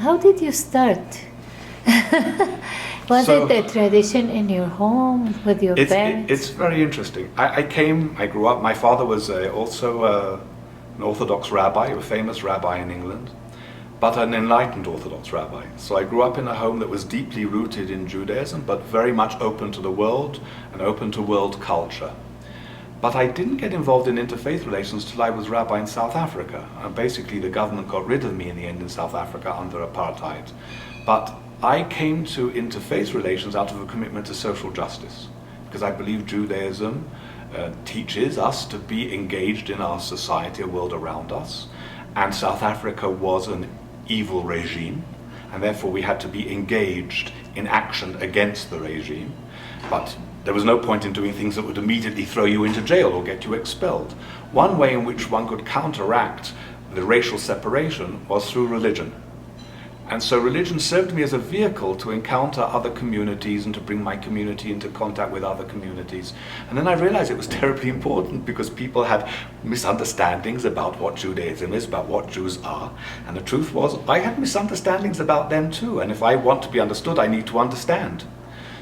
how did you start? Was it a tradition in your home with your parents? It's very interesting. I grew up, my father was also an Orthodox rabbi, a famous rabbi in England, but an enlightened Orthodox rabbi. So I grew up in a home that was deeply rooted in Judaism, but very much open to the world and open to world culture. But I didn't get involved in interfaith relations till I was rabbi in South Africa. Basically, the government got rid of me in the end in South Africa under apartheid. But I came to interfaith relations out of a commitment to social justice, because I believe Judaism teaches us to be engaged in our society, a world around us, and South Africa was an evil regime, and therefore we had to be engaged in action against the regime. But there was no point in doing things that would immediately throw you into jail or get you expelled. One way in which one could counteract the racial separation was through religion. And so religion served me as a vehicle to encounter other communities and to bring my community into contact with other communities. And then I realized it was terribly important, because people had misunderstandings about what Judaism is, about what Jews are. And the truth was, I had misunderstandings about them too. And if I want to be understood, I need to understand.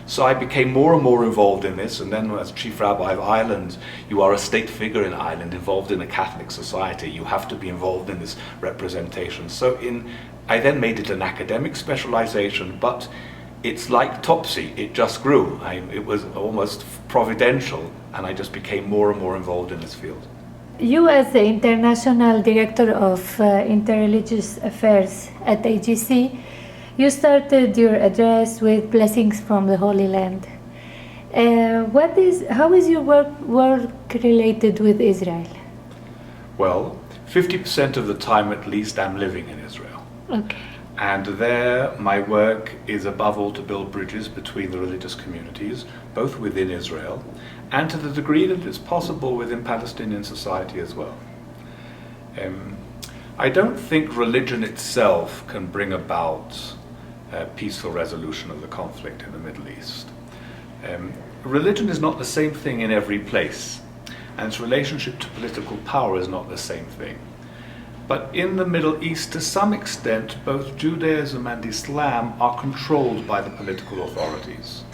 So I became more and more involved in this, and then as Chief Rabbi of Ireland, you are a state figure in Ireland, involved in a Catholic society. You have to be involved in this representation. So I then made it an academic specialization, but it's like Topsy, it just grew. It was almost providential, and I just became more and more involved in this field. You, as the International Director of Interreligious Affairs at AGC, you started your address with blessings from the Holy Land. How is your work related with Israel? Well, 50% of the time at least I'm living in Israel. Okay. And there my work is above all to build bridges between the religious communities, both within Israel and to the degree that it's possible within Palestinian society as well. I don't think religion itself can bring about a peaceful resolution of the conflict in the Middle East. Religion is not the same thing in every place, and its relationship to political power is not the same thing. But in the Middle East, to some extent, both Judaism and Islam are controlled by the political authorities.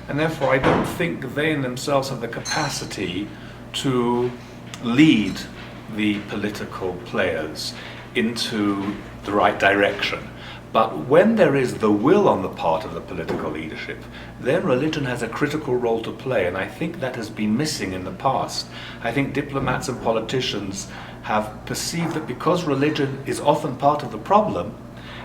And therefore, I don't think they in themselves have the capacity to lead the political players into the right direction. But when there is the will on the part of the political leadership, then religion has a critical role to play, and I think that has been missing in the past. I think diplomats and politicians have perceived that because religion is often part of the problem,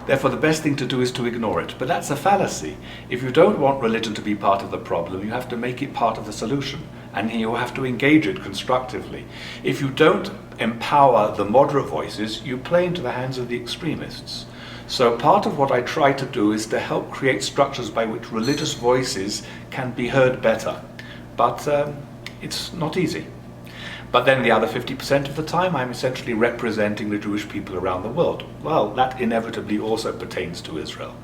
therefore the best thing to do is to ignore it. But that's a fallacy. If you don't want religion to be part of the problem, you have to make it part of the solution, and you have to engage it constructively. If you don't empower the moderate voices, you play into the hands of the extremists. So part of what I try to do is to help create structures by which religious voices can be heard better. But it's not easy. But then the other 50% of the time I'm essentially representing the Jewish people around the world. Well, that inevitably also pertains to Israel,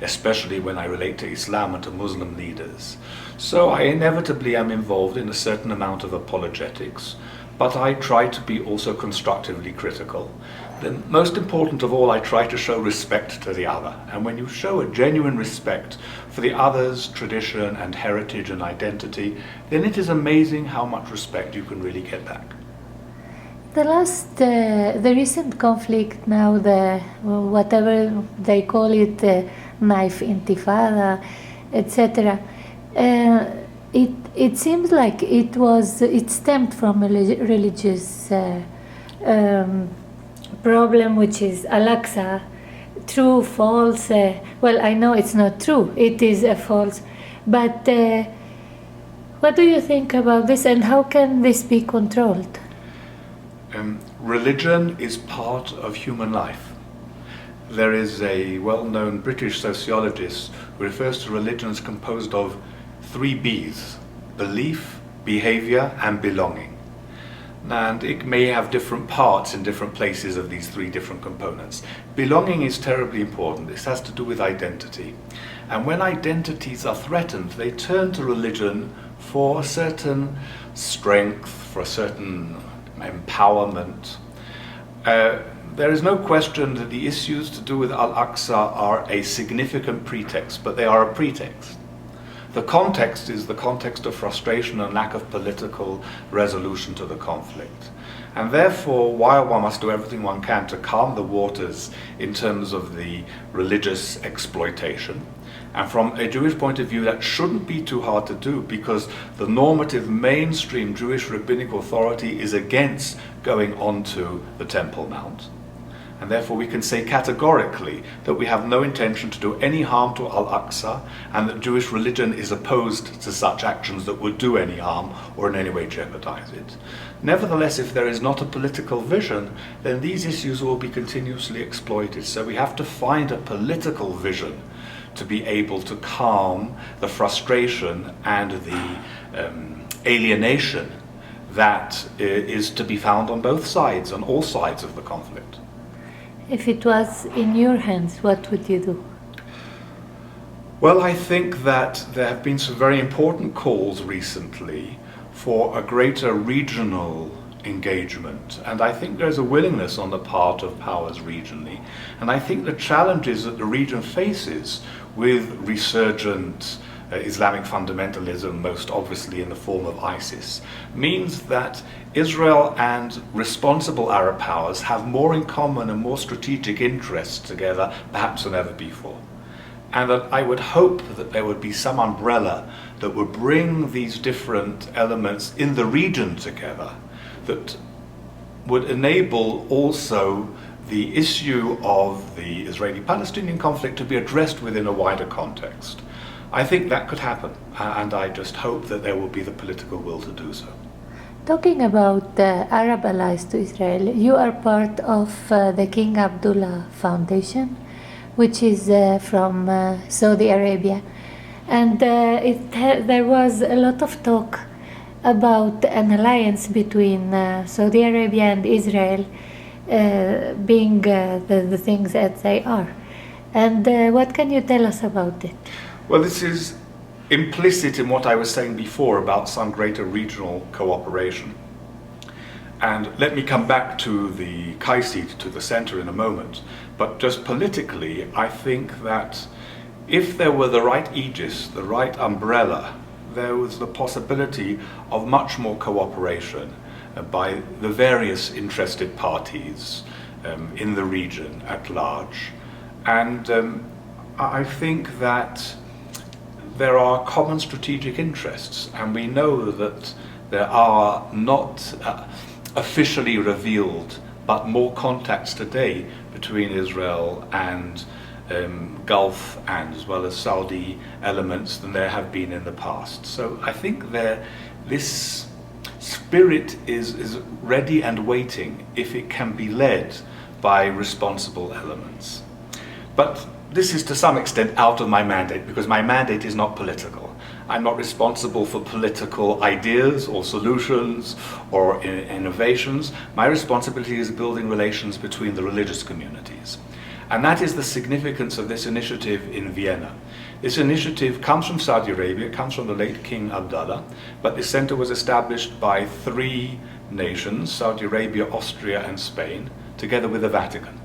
especially when I relate to Islam and to Muslim leaders. So I inevitably am involved in a certain amount of apologetics, but I try to be also constructively critical. Then, most important of all, I try to show respect to the other. And when you show a genuine respect for the other's tradition and heritage and identity, then it is amazing how much respect you can really get back. The recent conflict now, whatever they call it, knife intifada, etc. It seems like it stemmed from a religious problem, which is Al-Aqsa, true, false. Well, I know it's not true, it is a false. But what do you think about this, and how can this be controlled? Religion is part of human life. There is a well-known British sociologist who refers to religion as composed of 3 B's: belief, behavior, and belonging. And it may have different parts in different places of these 3 different components. Belonging is terribly important. This has to do with identity. And when identities are threatened, they turn to religion for a certain strength, for a certain empowerment. There is no question that the issues to do with Al-Aqsa are a significant pretext, but they are a pretext. The context is the context of frustration and lack of political resolution to the conflict. And therefore, while one must do everything one can to calm the waters in terms of the religious exploitation, and from a Jewish point of view, that shouldn't be too hard to do, because the normative mainstream Jewish rabbinic authority is against going onto the Temple Mount. And therefore we can say categorically that we have no intention to do any harm to Al-Aqsa, and that Jewish religion is opposed to such actions that would do any harm or in any way jeopardize it. Nevertheless, if there is not a political vision, then these issues will be continuously exploited. So we have to find a political vision to be able to calm the frustration and the alienation that is to be found on both sides, on all sides of the conflict. If it was in your hands, what would you do? Well, I think that there have been some very important calls recently for a greater regional engagement, and I think there's a willingness on the part of powers regionally, and I think the challenges that the region faces with resurgent Islamic fundamentalism, most obviously in the form of ISIS, means that Israel and responsible Arab powers have more in common and more strategic interests together perhaps than ever before. And that I would hope that there would be some umbrella that would bring these different elements in the region together, that would enable also the issue of the Israeli-Palestinian conflict to be addressed within a wider context. I think that could happen, and I just hope that there will be the political will to do so. Talking about Arab allies to Israel, you are part of the King Abdullah Foundation, which is from Saudi Arabia, and there was a lot of talk about an alliance between Saudi Arabia and Israel being the things that they are. And what can you tell us about it? Well, this is implicit in what I was saying before about some greater regional cooperation. And let me come back to the Kaisid, to the center, in a moment. But just politically, I think that if there were the right aegis, the right umbrella, there was the possibility of much more cooperation by the various interested parties in the region at large. And I think that there are common strategic interests, and we know that there are not officially revealed but more contacts today between Israel and Gulf and as well as Saudi elements than there have been in the past. So I think this spirit is ready and waiting if it can be led by responsible elements. But this is to some extent out of my mandate, because my mandate is not political. I'm not responsible for political ideas or solutions or innovations. My responsibility is building relations between the religious communities. And that is the significance of this initiative in Vienna. This initiative comes from Saudi Arabia, it comes from the late King Abdullah, but this center was established by 3 nations, Saudi Arabia, Austria and Spain, together with the Vatican.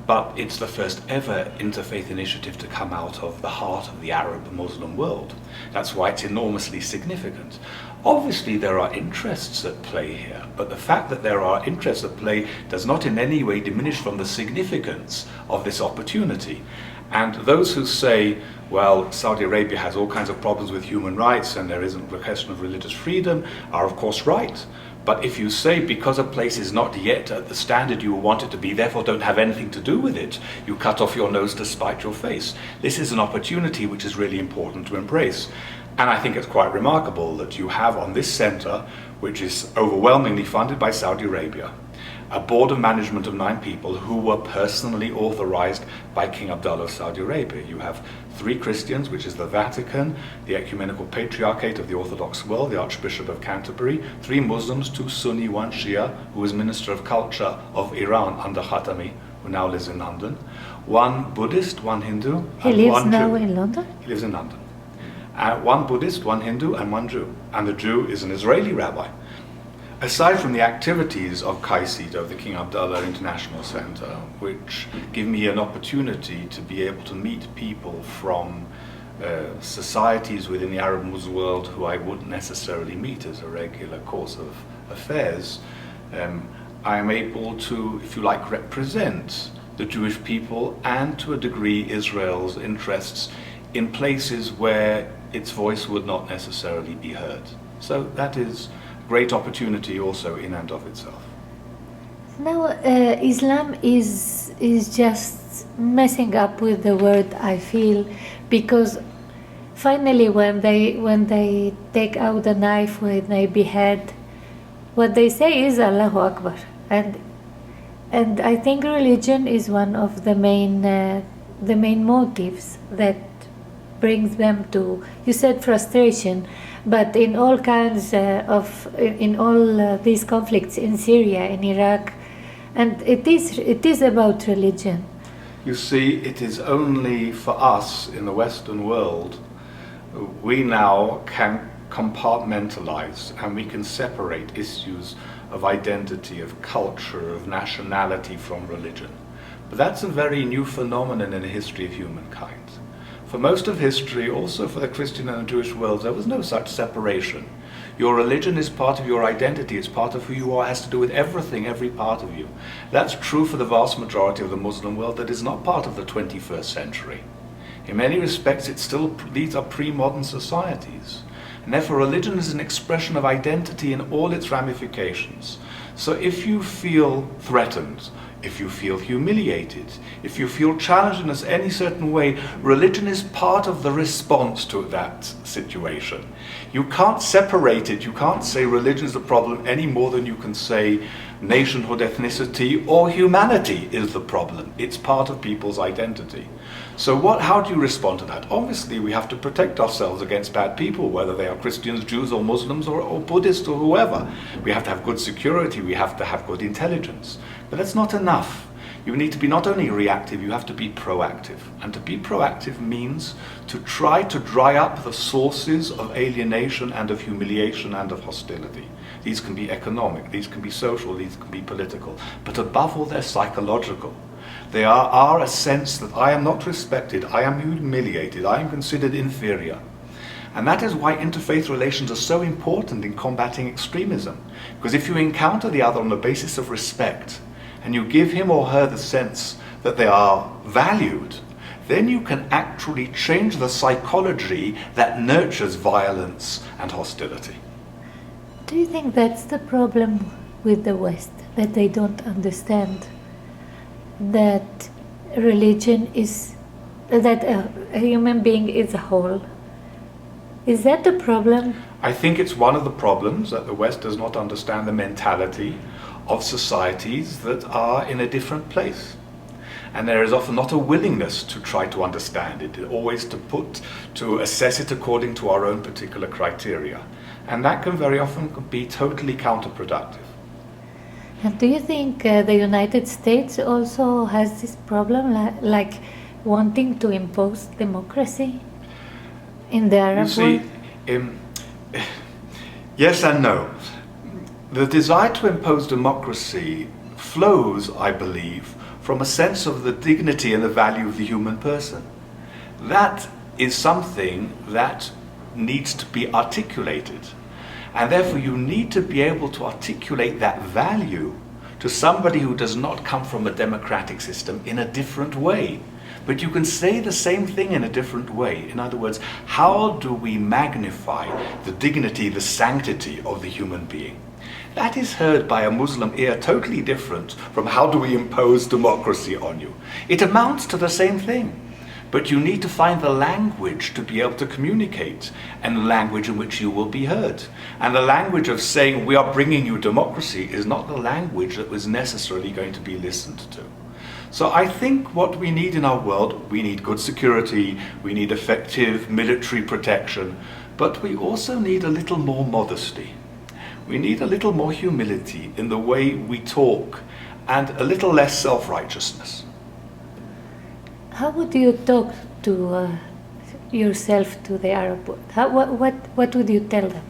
But it's the first ever interfaith initiative to come out of the heart of the Arab Muslim world. That's why it's enormously significant. Obviously there are interests at play here, but the fact that there are interests at play does not in any way diminish from the significance of this opportunity. And those who say, well, Saudi Arabia has all kinds of problems with human rights and there isn't a question of religious freedom, are of course right. But if you say because a place is not yet at the standard you want it to be, therefore don't have anything to do with it, you cut off your nose to spite your face. This is an opportunity which is really important to embrace. And I think it's quite remarkable that you have on this center, which is overwhelmingly funded by Saudi Arabia, a board of management of 9 people who were personally authorized by King Abdullah of Saudi Arabia. You have 3 Christians, which is the Vatican, the Ecumenical Patriarchate of the Orthodox world, the Archbishop of Canterbury, 3 Muslims, 2 Sunni, 1 Shia, who was Minister of Culture of Iran under Khatami, who now lives in London, 1 Buddhist, 1 Hindu, He lives now in London? He lives in London. 1 Buddhist, 1 Hindu, and 1 Jew. And the Jew is an Israeli rabbi. aside from the activities of KAICID, of the King Abdullah International Center, which give me an opportunity to be able to meet people from societies within the Arab Muslim world who I wouldn't necessarily meet as a regular course of affairs, I am able to, if you like, represent the Jewish people and to a degree Israel's interests in places where its voice would not necessarily be heard. So that is a great opportunity also in and of itself. Now, Islam is just messing up with the word I feel, because finally when they take out the knife, when they behead, what they say is Allahu Akbar, and I think religion is one of the main motives that brings them to, you said frustration, but in all kinds in all these conflicts in Syria, in Iraq, and it is about religion. You see, it is only for us in the Western world, we now can compartmentalize and we can separate issues of identity, of culture, of nationality from religion. But that's a very new phenomenon in the history of humankind. For most of history, also for the Christian and the Jewish world, there was no such separation. Your religion is part of your identity, it's part of who you are, it has to do with everything, every part of you. That's true for the vast majority of the Muslim world that is not part of the 21st century. In many respects, these are pre-modern societies. And therefore, religion is an expression of identity in all its ramifications. So if you feel threatened, if you feel humiliated, if you feel challenged in any certain way, religion is part of the response to that situation. You can't separate it. You can't say religion is the problem any more than you can say nationhood, ethnicity, or humanity is the problem. It's part of people's identity. So how do you respond to that? Obviously, we have to protect ourselves against bad people, whether they are Christians, Jews, or Muslims, or Buddhists, or whoever. We have to have good security. We have to have good intelligence. But that's not enough. You need to be not only reactive, you have to be proactive. And to be proactive means to try to dry up the sources of alienation and of humiliation and of hostility. These can be economic, these can be social, these can be political. But above all, they're psychological. They are a sense that I am not respected, I am humiliated, I am considered inferior. And that is why interfaith relations are so important in combating extremism. Because if you encounter the other on the basis of respect, and you give him or her the sense that they are valued, then you can actually change the psychology that nurtures violence and hostility. Do you think that's the problem with the West, that they don't understand that religion is, that a human being is a whole? Is that the problem? I think it's one of the problems that the West does not understand the mentality of societies that are in a different place. And there is often not a willingness to try to understand it, always to assess it according to our own particular criteria. And that can very often be totally counterproductive. And do you think the United States also has this problem, like wanting to impose democracy in the Arab world? Yes and no. The desire to impose democracy flows, I believe, from a sense of the dignity and the value of the human person. That is something that needs to be articulated. And therefore you need to be able to articulate that value to somebody who does not come from a democratic system in a different way. But you can say the same thing in a different way. In other words, how do we magnify the dignity, the sanctity of the human being? That is heard by a Muslim ear totally different from how do we impose democracy on you. It amounts to the same thing. But you need to find the language to be able to communicate, and the language in which you will be heard. And the language of saying we are bringing you democracy is not the language that was necessarily going to be listened to. So I think what we need in our world, we need good security, we need effective military protection, but we also need a little more modesty. We need a little more humility in the way we talk, and a little less self-righteousness. How would you talk to yourself to the Arab world? What would you tell them?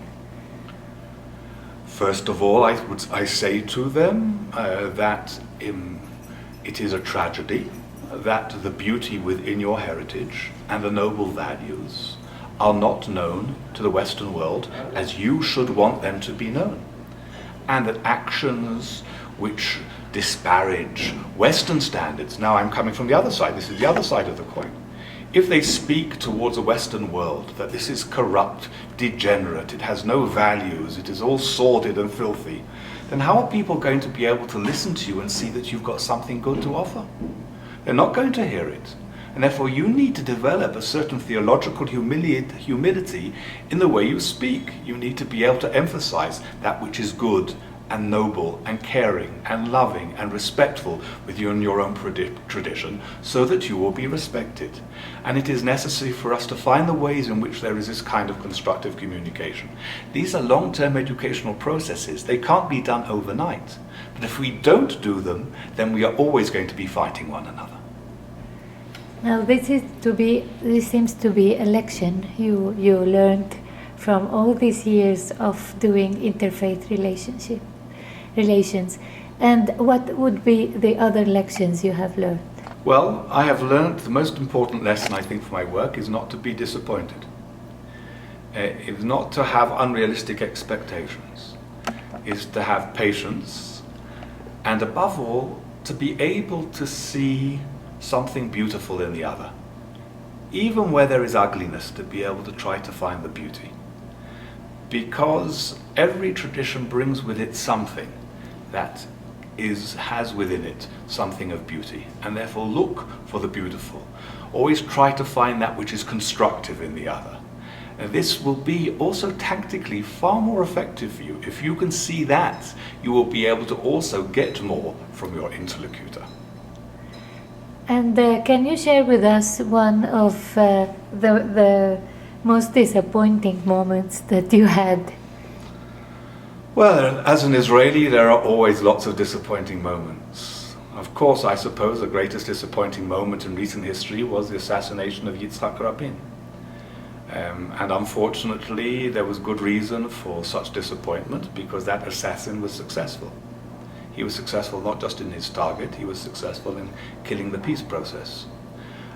First of all, I say to them that it is a tragedy that the beauty within your heritage and the noble values are not known to the Western world as you should want them to be known. And that actions which disparage Western standards, now I'm coming from the other side, this is the other side of the coin. If they speak towards a Western world that this is corrupt, degenerate, it has no values, it is all sordid and filthy, then how are people going to be able to listen to you and see that you've got something good to offer? They're not going to hear it. And therefore you need to develop a certain theological humility in the way you speak. You need to be able to emphasize that which is good and noble and caring and loving and respectful within your own tradition, so that you will be respected. And it is necessary for us to find the ways in which there is this kind of constructive communication. These are long-term educational processes. They can't be done overnight. But if we don't do them, then we are always going to be fighting one another. Now this seems to be a lesson you learned from all these years of doing interfaith relations. And what would be the other lessons you have learned? Well, I have learned the most important lesson, I think, for my work is not to be disappointed. Is not to have unrealistic expectations. Is to have patience. And above all, to be able to see something beautiful in the other. Even where there is ugliness, to be able to try to find the beauty. Because every tradition brings with it something that has within it something of beauty, and therefore look for the beautiful. Always try to find that which is constructive in the other. And this will be also tactically far more effective for you. If you can see that, you will be able to also get more from your interlocutor. And can you share with us one of the most disappointing moments that you had? Well, as an Israeli, there are always lots of disappointing moments. Of course, I suppose the greatest disappointing moment in recent history was the assassination of Yitzhak Rabin. And unfortunately, there was good reason for such disappointment, because that assassin was successful. He was successful not just in his target, he was successful in killing the peace process.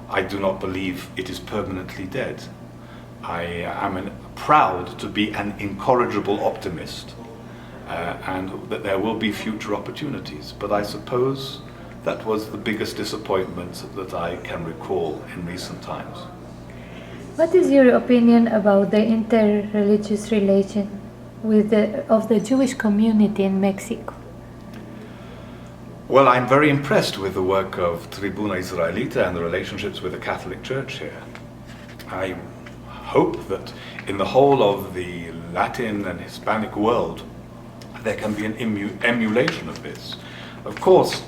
I do not believe it is permanently dead. I am proud to be an incorrigible optimist, and that there will be future opportunities. But I suppose that was the biggest disappointment that I can recall in recent times. What is your opinion about the interreligious relation of the Jewish community in Mexico? Well, I'm very impressed with the work of Tribuna Israelita and the relationships with the Catholic Church here. I hope that in the whole of the Latin and Hispanic world there can be an emulation of this. Of course,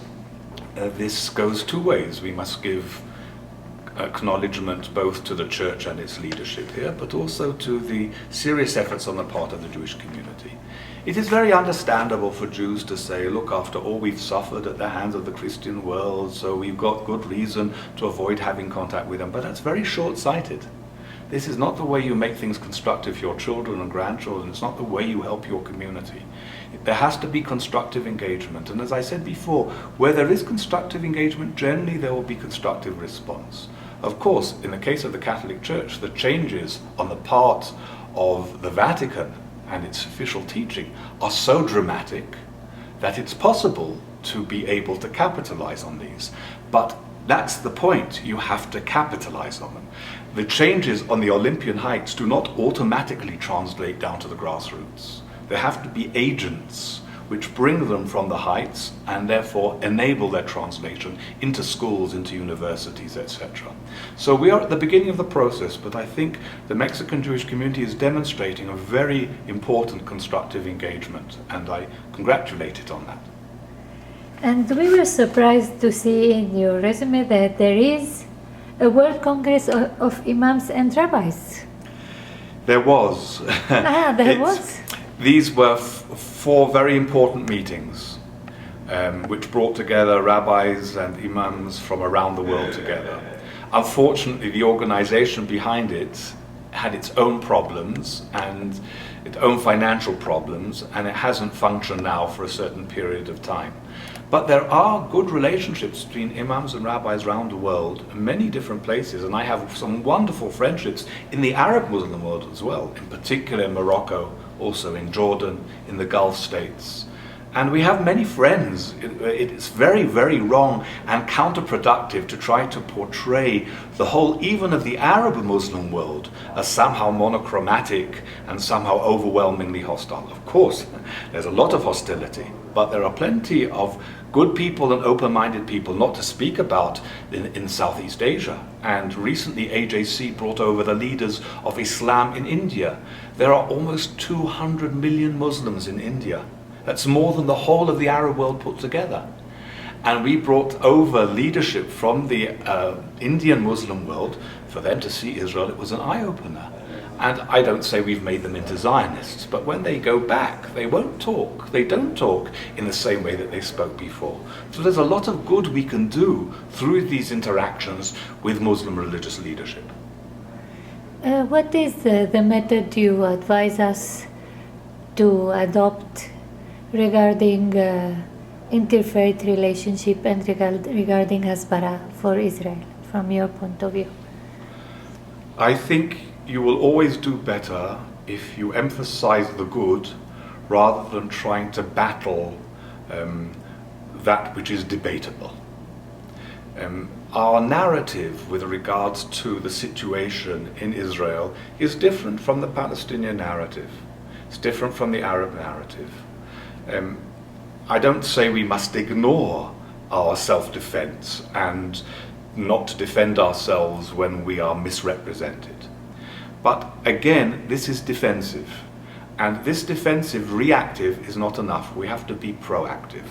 this goes two ways. We must give acknowledgement both to the Church and its leadership here, but also to the serious efforts on the part of the Jewish community. It is very understandable for Jews to say, look, after all we've suffered at the hands of the Christian world, so we've got good reason to avoid having contact with them. But that's very short-sighted. This is not the way you make things constructive for your children and grandchildren. It's not the way you help your community. There has to be constructive engagement. And as I said before, where there is constructive engagement, generally there will be constructive response. Of course, in the case of the Catholic Church, the changes on the part of the Vatican and its official teaching are so dramatic that it's possible to be able to capitalize on these. But that's the point. You have to capitalize on them. The changes on the Olympian heights do not automatically translate down to the grassroots. There have to be agents which bring them from the heights and therefore enable their translation into schools, into universities, etc. So we are at the beginning of the process, but I think the Mexican Jewish community is demonstrating a very important constructive engagement, and I congratulate it on that. And we were surprised to see in your resume that there is a World Congress of Imams and Rabbis. There was. There was. These were four very important meetings which brought together rabbis and imams from around the world together. Unfortunately, the organization behind it had its own problems and its own financial problems, and it hasn't functioned now for a certain period of time. But there are good relationships between imams and rabbis around the world, in many different places, and I have some wonderful friendships in the Arab Muslim world as well, in particular in Morocco, also in Jordan, in the Gulf states. And we have many friends. It's very, very wrong and counterproductive to try to portray the whole, even of the Arab Muslim world, as somehow monochromatic and somehow overwhelmingly hostile. Of course, there's a lot of hostility, but there are plenty of good people and open-minded people, not to speak about in Southeast Asia. And recently AJC brought over the leaders of Islam in India. There are almost 200 million Muslims in India. That's more than the whole of the Arab world put together. And we brought over leadership from the Indian Muslim world. For them to see Israel, it was an eye-opener. And I don't say we've made them into Zionists, but when they go back, they won't talk. They don't talk in the same way that they spoke before. So there's a lot of good we can do through these interactions with Muslim religious leadership. What is the method you advise us to adopt regarding interfaith relationship and regarding Hasbara for Israel, from your point of view? I think you will always do better if you emphasize the good rather than trying to battle that which is debatable. Our narrative with regards to the situation in Israel is different from the Palestinian narrative. It's different from the Arab narrative. I don't say we must ignore our self-defense and not defend ourselves when we are misrepresented. But again, this is defensive. And this defensive, reactive is not enough. We have to be proactive.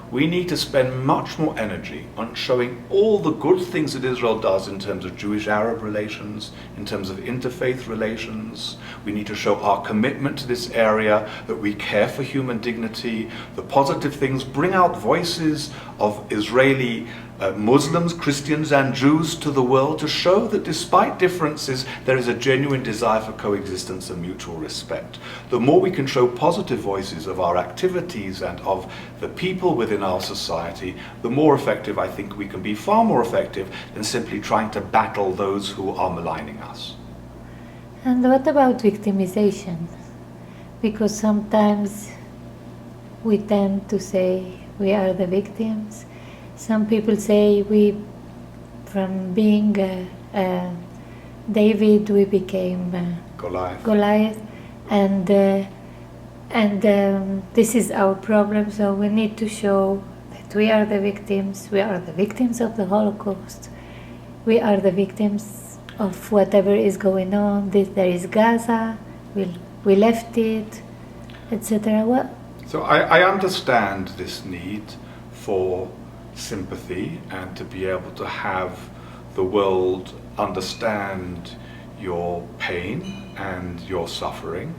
We need to spend much more energy on showing all the good things that Israel does in terms of Jewish-Arab relations, in terms of interfaith relations. We need to show our commitment to this area, that we care for human dignity, the positive things, bring out voices of Israeli Muslims, Christians and Jews to the world to show that despite differences, there is a genuine desire for coexistence and mutual respect. The more we can show positive voices of our activities and of the people within our society, the more effective I think we can be, far more effective than simply trying to battle those who are maligning us. And what about victimization? Because sometimes we tend to say we are the victims. Some people say from being David, we became Goliath, and this is our problem. So we need to show that we are the victims. We are the victims of the Holocaust. We are the victims of whatever is going on. There is Gaza. We left it, etc. So I understand this need for sympathy and to be able to have the world understand your pain and your suffering,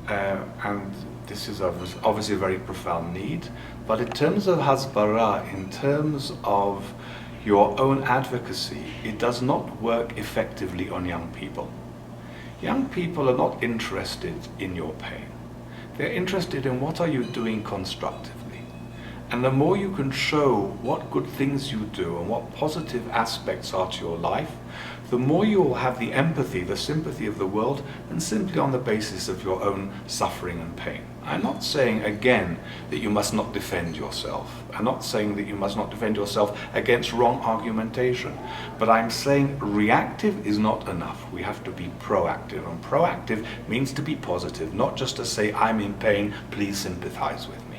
and this is obviously a very profound need. But in terms of Hasbara, in terms of your own advocacy, it does not work effectively on young people. Young people are not interested in your pain. They're interested in what are you doing constructively. And the more you can show what good things you do and what positive aspects are to your life, the more you will have the empathy, the sympathy of the world, and simply on the basis of your own suffering and pain. I'm not saying, again, that you must not defend yourself. I'm not saying that you must not defend yourself against wrong argumentation. But I'm saying reactive is not enough. We have to be proactive. And proactive means to be positive, not just to say, I'm in pain, please sympathize with me.